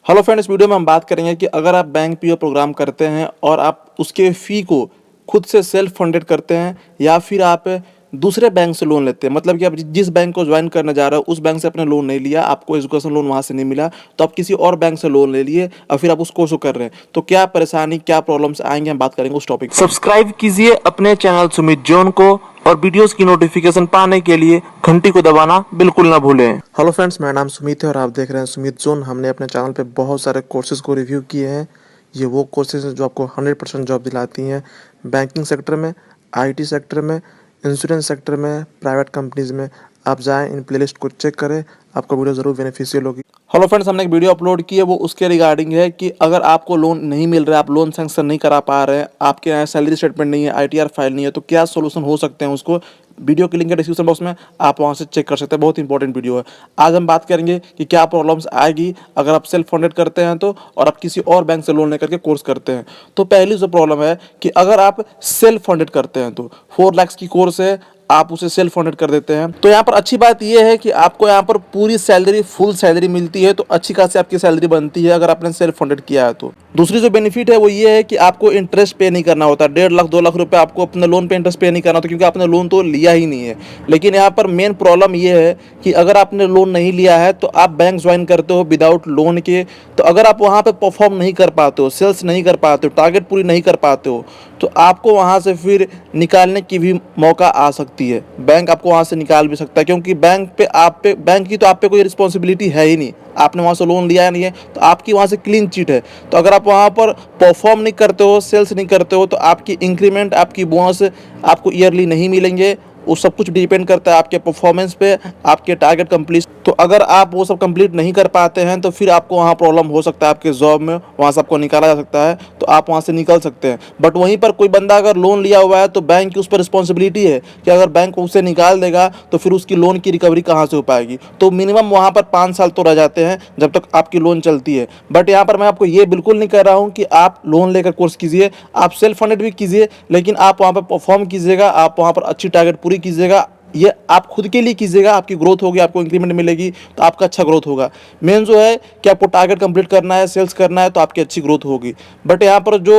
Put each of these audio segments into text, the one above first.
Hello friends, video में हम बात करेंगे कि अगर आप बैंक पीओ प्रोग्राम करते हैं और आप उसके फ़ी को खुद से सेल्फ फंडेड करते हैं या फिर आप दूसरे बैंक से लोन लेते हैं। मतलब कि आप जिस बैंक को ज्वाइन करने जा रहे हो उस बैंक से आपने लोन नहीं लिया, आपको एजुकेशन लोन वहाँ से नहीं मिला, तो आप किसी और बैंक से लोन ले लिए और फिर आप उस कोर्स को कर रहे हैं। तो क्या परेशानी, क्या प्रॉब्लम्स आएंगे, हम बात करेंगे उस टॉपिक। सब्सक्राइब कीजिए अपने चैनल सुमित जॉन को और वीडियोस की नोटिफिकेशन पाने के लिए घंटी को दबाना बिल्कुल ना भूलें। हेलो फ्रेंड्स, मेरा नाम सुमित है और आप देख रहे हैं सुमित जोन। हमने अपने चैनल पे बहुत सारे कोर्सेज को रिव्यू किए हैं। ये वो कोर्सेज हैं जो आपको 100% जॉब दिलाती हैं बैंकिंग सेक्टर में, आईटी सेक्टर में, इंश्योरेंस सेक्टर में, प्राइवेट कंपनीज में। आप जाएं, इन प्लेलिस्ट को चेक करें, आपको वीडियो ज़रूर बेनिफिशियल होगी। हेलो फ्रेंड्स, हमने एक वीडियो अपलोड की है, वो उसके रिगार्डिंग है कि अगर आपको लोन नहीं मिल रहा है, आप लोन सैंक्शन नहीं करा पा रहे हैं, आपके यहाँ सैलरी स्टेटमेंट नहीं है, आईटीआर फाइल नहीं है, तो क्या सोल्यूशन हो सकते हैं उसको। वीडियो की लिंक है डिस्क्रिप्शन बॉक्स में, आप वहाँ से चेक कर सकते हैं। बहुत इंपॉर्टेंट वीडियो है। आज हम बात करेंगे कि क्या प्रॉब्लम्स आएगी अगर आप सेल्फ फंडेड करते हैं तो, और आप किसी और बैंक से लोन लेकर के कोर्स करते हैं तो। पहली जो प्रॉब्लम है कि अगर आप सेल्फ फंडेड करते हैं तो 4 लाख की कोर्स है, आप उसे सेल्फ फंडेड कर देते हैं तो यहाँ पर अच्छी बात यह है कि आपको यहाँ पर पूरी सैलरी, फुल सैलरी मिलती है, तो अच्छी खासी आपकी सैलरी बनती है अगर आपने सेल्फ फंडेड किया है तो। दूसरी जो बेनिफिट है वो ये है कि आपको इंटरेस्ट पे नहीं करना होता। 1.5 लाख 2 लाख रुपए आपको अपने लोन पे इंटरेस्ट पे नहीं करना होता, क्योंकि आपने लोन तो लिया ही नहीं है। लेकिन यहाँ पर मेन प्रॉब्लम ये है कि अगर आपने लोन नहीं लिया है तो आप बैंक ज्वाइन करते हो विदाउट लोन के, तो अगर आप वहाँ पे परफॉर्म नहीं कर पाते हो, सेल्स नहीं कर पाते हो, टारगेट पूरी नहीं कर पाते हो, तो आपको वहाँ से फिर निकालने की भी मौका आ सकती है। बैंक आपको वहाँ से निकाल भी सकता है, क्योंकि बैंक की तो आप पे कोई रिस्पॉन्सिबिलिटी है ही नहीं। आपने वहाँ से लोन लिया नहीं है तो आपकी वहाँ से क्लीन चिट है। तो अगर आप वहाँ पर परफॉर्म नहीं करते हो, सेल्स नहीं करते हो, तो आपकी इंक्रीमेंट, आपकी बोनस आपको ईयरली नहीं मिलेंगे। वो सब कुछ डिपेंड करता है आपके परफॉर्मेंस पे, आपके टारगेट कंप्लीट। तो अगर आप वो सब कंप्लीट नहीं कर पाते हैं तो फिर आपको वहाँ प्रॉब्लम हो सकता है आपके जॉब में, वहाँ से आपको निकाला जा सकता है, तो आप वहाँ से निकल सकते हैं। बट वहीं पर कोई बंदा अगर लोन लिया हुआ है तो बैंक की उस पर रिस्पॉन्सिबिलिटी है कि अगर बैंक उसे निकाल देगा तो फिर उसकी लोन की रिकवरी कहाँ से हो पाएगी। तो मिनिमम वहाँ पर 5 साल तो रह जाते हैं जब तक आपकी लोन चलती है। बट यहाँ पर मैं आपको ये बिल्कुल नहीं कह रहा हूँ कि आप लोन लेकर कोर्स कीजिए, आप सेल्फ फंडेड भी कीजिए, लेकिन आप वहाँ पर परफॉर्म कीजिएगा, आप वहाँ पर अच्छी टारगेट पूरी कीजिएगा। ये आप खुद के लिए कीजिएगा, आपकी ग्रोथ होगी, आपको इंक्रीमेंट मिलेगी तो आपका अच्छा ग्रोथ होगा। मेन जो है कि आपको टारगेट कंप्लीट करना है, सेल्स करना है, तो आपकी अच्छी ग्रोथ होगी। बट यहाँ पर जो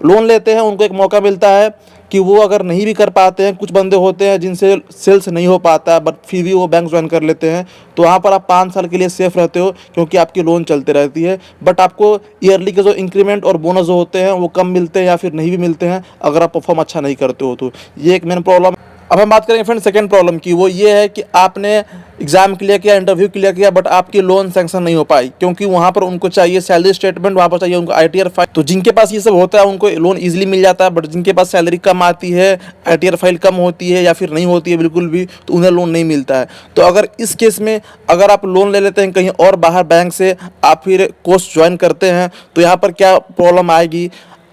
लोन लेते हैं उनको एक मौका मिलता है कि वो अगर नहीं भी कर पाते हैं, कुछ बंदे होते हैं जिनसे सेल्स नहीं हो पाता है बट फिर भी वो बैंक ज्वाइन कर लेते हैं, तो वहाँ पर आप 5 साल के लिए सेफ रहते हो, क्योंकि आपकी लोन चलते रहती है। बट आपको ईयरली के जो इंक्रीमेंट और बोनस जो होते हैं वो कम मिलते हैं या फिर नहीं भी मिलते हैं अगर आप परफॉर्म अच्छा नहीं करते हो तो। ये एक मेन प्रॉब्लम। अब हम बात करेंगे फ्रेंड सेकंड प्रॉब्लम की। वो ये है कि आपने एग्जाम क्लियर किया, इंटरव्यू क्लियर किया, बट आपकी लोन सैंक्शन नहीं हो पाई, क्योंकि वहाँ पर उनको चाहिए सैलरी स्टेटमेंट, वहाँ पर चाहिए उनको आईटीआर फाइल। तो जिनके पास ये सब होता है उनको लोन इजीली मिल जाता है, बट जिनके पास सैलरी कम आती है, आईटीआर फाइल कम होती है या फिर नहीं होती है बिल्कुल भी, तो उन्हें लोन नहीं मिलता है। तो अगर इस केस में अगर आप लोन ले लेते हैं कहीं और बाहर बैंक से, आप फिर कोर्स ज्वाइन करते हैं, तो यहाँ पर क्या प्रॉब्लम आएगी।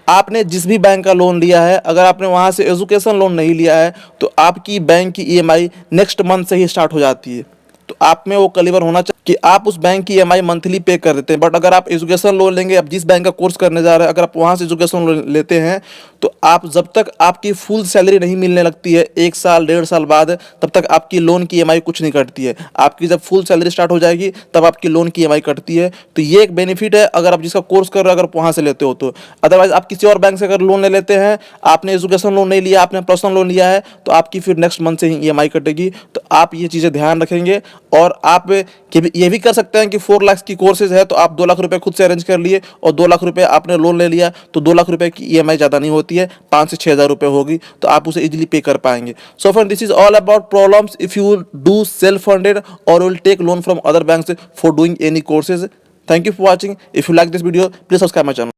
आपने जिस भी बैंक का लोन लिया है, अगर आपने वहाँ से एजुकेशन लोन नहीं लिया है तो आपकी बैंक की ईएमआई नेक्स्ट मंथ से ही स्टार्ट हो जाती है। तो आप में वो कलीवर होना चाहिए कि आप उस बैंक की ईएमआई मंथली पे कर देते हैं। बट अगर आप एजुकेशन लोन लेंगे, आप जिस बैंक का कोर्स करने जा रहे हैं, अगर आप वहाँ से एजुकेशन लोन लेते हैं तो आप जब तक आपकी फुल सैलरी नहीं मिलने लगती है 1 साल 1.5 साल बाद, तब तक आपकी लोन की ईएमआई कुछ नहीं कटती है। आपकी जब फुल सैलरी स्टार्ट हो जाएगी तब आपकी लोन की ईएमआई कटती है। तो ये एक बेनिफिट है अगर आप जिसका कोर्स कर रहे हो, अगर वहाँ से लेते हो तो। अदरवाइज आप किसी और बैंक से अगर लोन ले लेते हैं, आपने एजुकेशन लोन नहीं लिया, आपने पर्सनल लोन लिया है, तो आपकी फिर नेक्स्ट मंथ से ही ईएमआई कटेगी। तो आप ये चीज़ें ध्यान रखेंगे। और आप ये भी कर सकते हैं कि 4 लाख की कोर्सेज है तो आप 2 लाख रुपए खुद से अरेंज कर लिए और 2 लाख रुपए आपने लोन ले लिया, तो 2 लाख रुपए की ईएमआई ज़्यादा नहीं होती है, 5 से 6 हज़ार रुपये होगी, तो आप उसे इजीली पे कर पाएंगे। So friend, this is all about problems if you do self funded और will take loan from other banks for doing any courses. Thank you for watching. If you like this video, please subscribe my channel.